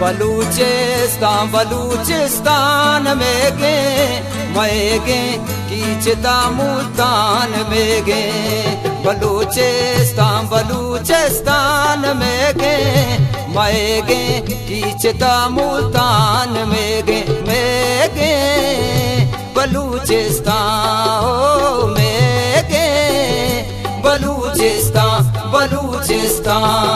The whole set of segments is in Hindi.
बलूचिस्तान बलूचिस्तान में गे मैं गे कीचता मुल्तान में गे बलूचिस्तान बलूचिस्तान में गे मैं गे कीचता मुल्तान में गे बलूचिस्तान ओ में गे बलूचिस्तान बलूचिस्तान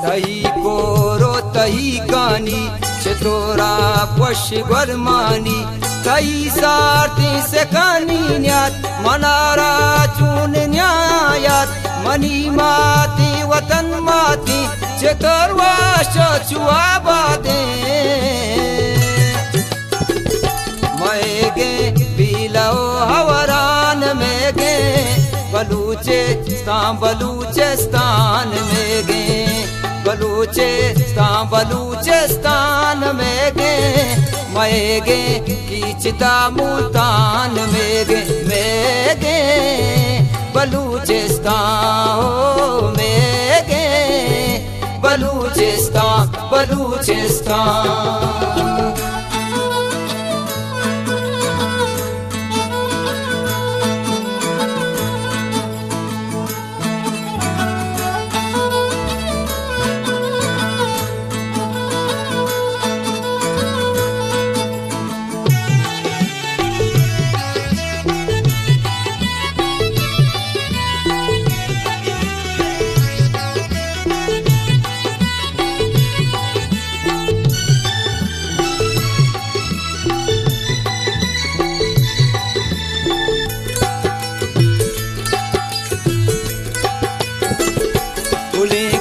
तही गोरो तही गानी चितोरा पश गुरमानी तही सारती से कानी न्यात मनारा चून न्यायात मनी माती वतन माती चितोरवा चुआ बादे मैं गे बिलो हवरान में गे बलूचिस्तान बलूचिस्तान में गे बलूचिस्तान बलूचिस्तान में गे मैं गे कीचता मुल्तान में गे बलूचिस्तान ओ में गे बलूचिस्तान बलूचिस्तान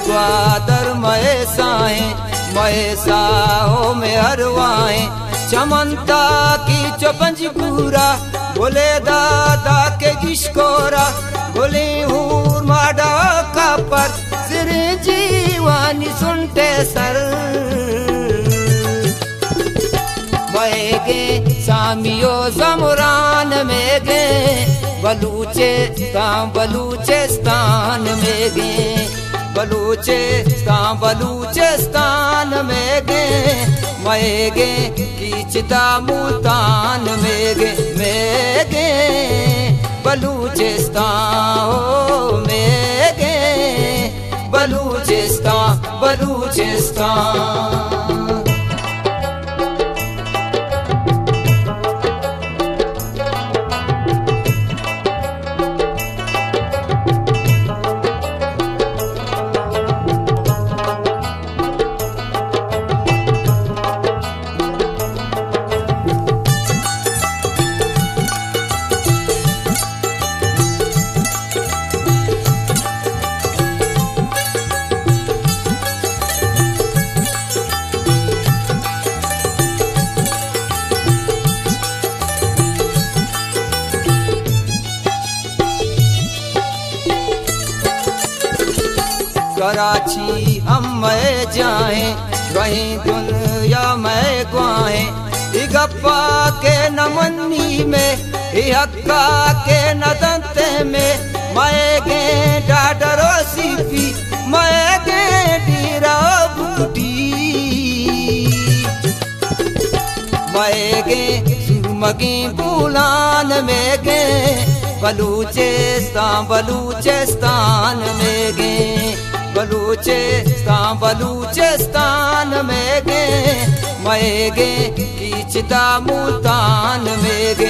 ग्वादर महेसा हो में हरवाएं चमनता की चौपंज पूरा बोले दादा के किशकोरा बोले हूर माडा का पर सिर जीवानी सुनते सर मैं गे सामियो जमरान में गे बलूचिस्तान बलूचिस्तान में गे बलूचिस्तान बलूचिस्तान में गे मैं गे कीचता मुल्तान में गे बलूचिस्तान ओ में गे बलूचिस्तान बलूचिस्तान कराची हम मैं जाएं कहीं दुनिया में गुआएं इगप्पा के नमन्नी में हक्का के नदंते में मैं गे डाडरो सीपी मैं गे डीरा बुटी मैं गे सुरमगी बुलान में गे बलूचिस्तान बलूचिस्तान में गे बलूचिस्तान बलूचिस्तान में गे मैं गे कीचता मुल्तान में गे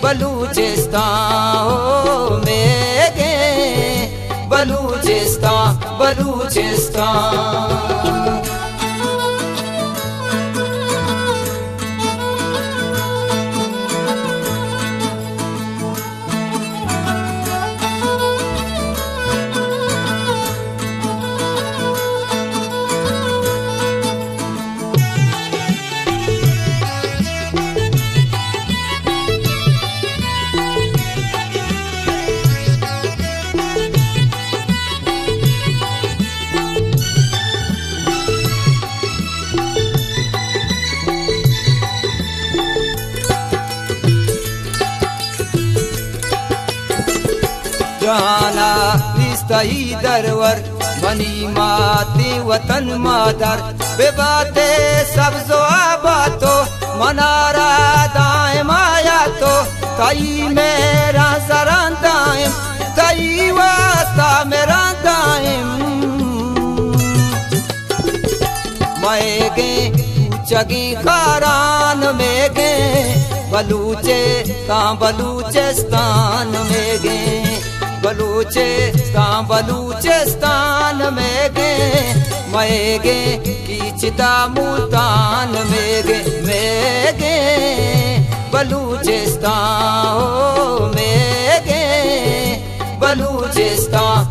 बलूचिस्तान ओ में गे बलूचिस्तान बलूचिस्तान जाना रिश्ताई दरवर बनी माती वतन मादर बेबाते सब जो बातो मनारा दाए माया तो कई मेरा जरा दाएम कई वास्ता मेरा दाएम मैगे चगी खारान मेगे बलूचिस्तान मेगे बलूचिस्तान मेगे मैगे कीचता मुल्तान मेगे मेगे बलूचिस्तान ओ मेगे बलूचिस्तान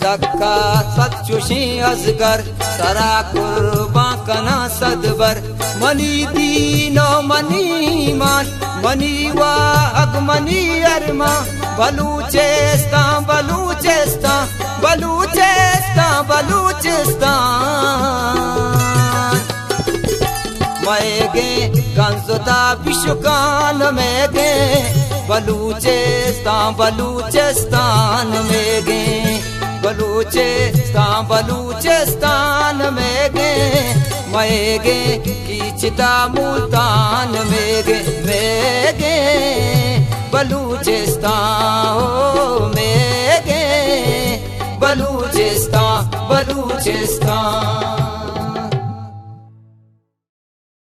सदका सच्चुशी अजगर सरा कुर्बा कना सदबर मनी दीनो मनी मान मनी वाग मनी अरमा बलूचिस्तान बलूचिस्तान बलूचिस्तान बलूचिस्तान मैगे गंजदा बिशुकान मैगे बलूचिस्तान बलूचिस्तान मेगे बलूचिस्तान मेगे मैगे कीचता मुल्तान मेगे मेगे बलूचिस्तान ओ मेगे बलूचिस्तान